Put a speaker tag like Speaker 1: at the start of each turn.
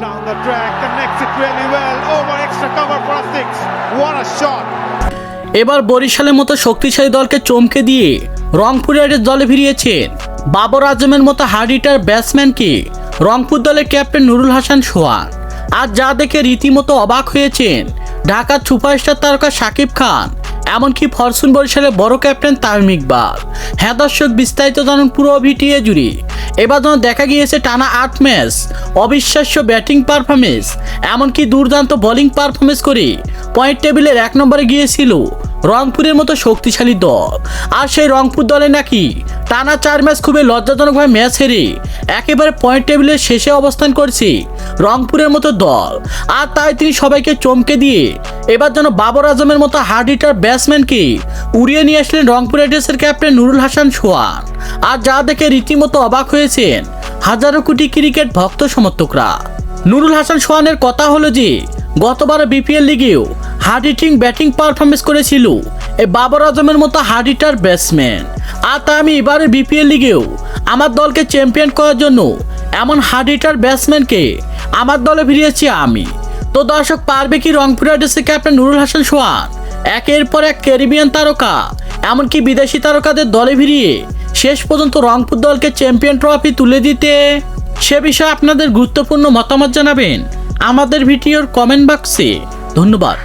Speaker 1: down the track, connects it really well, over extra cover for a six. What a shot!
Speaker 2: এবার বরিশালের মতো শক্তিশালী দলকে চমকে দিয়ে রংপুর রাইডার্স দলে ফিরিয়েছেন বাবর আজমের মতো হার্ড হিটার ব্যাটসম্যানকে রংপুর দলের ক্যাপ্টেন নুরুল হাসান সোহান। আর যা দেখে রীতিমতো অবাক হয়েছেন ঢাকার সুপারস্টার তারকা শাকিব খান, এমনকি ফরচুন বরিশালের বড় ক্যাপ্টেন তামিম ইকবাল। হ্যাঁ দর্শক, বিস্তারিত জানুন পুরো ভিডিও জুড়ে। এবার যেন দেখা গিয়েছে টানা 8 ম্যাচ অবিশ্বাস্য ব্যাটিং পারফরমেন্স, এমনকি দুর্দান্ত বোলিং পারফরমেন্স করে পয়েন্ট টেবিলের 1 নম্বরে গিয়েছিল রংপুরের মতো শক্তিশালী দল। আর সেই রংপুর দলে নাকি টানা 4 ম্যাচ খুবই লজ্জাজনকভাবে ম্যাচ হেরে একেবারে পয়েন্ট টেবিলের শেষে অবস্থান করছে রংপুরের মতো দল। আর তাই তিনি সবাইকে চমকে দিয়ে এবার যেন বাবর আজমের মতো হার্ড হিটার ব্যাটসম্যানকে উড়িয়ে নিয়ে আসলেন রংপুর রাইডার্সের ক্যাপ্টেন নুরুল হাসান সোহান। আর যা দেখে রীতিমতো অবাক হয়েছেন হাজারো কোটি ক্রিকেট ভক্ত সমর্থকরা। নুরুল হাসান সোহানের কথা হলো যে গতবার বিপিএল লিগেও হার্ড হিটিং ব্যাটিং পারফরমেন্স করেছিল এই বাবর আজমের মতো হার্ড হিটার ব্যাটসম্যান। আর তা আমি এবারে বিপিএল লিগেও আমার দলকে চ্যাম্পিয়ন করার জন্য এমন হার্ড হিটার ব্যাটসম্যানকে আমার দলে ফিরিয়েছি আমি। তো দর্শক, পারবে কি রংপুর রাইডার্সের ক্যাপ্টেন নুরুল হাসান সোহান একের পর এক ক্যারিবিয়ান তারকা এমনকি বিদেশি তারকাদের দলে ফিরিয়ে শেষ পর্যন্ত রংপুর দলকে চ্যাম্পিয়ন ট্রফি তুলে দিতে? সে বিষয়ে আপনাদের গুরুত্বপূর্ণ মতামত জানাবেন আমাদের ভিডিওর কমেন্ট বক্সে। ধন্যবাদ।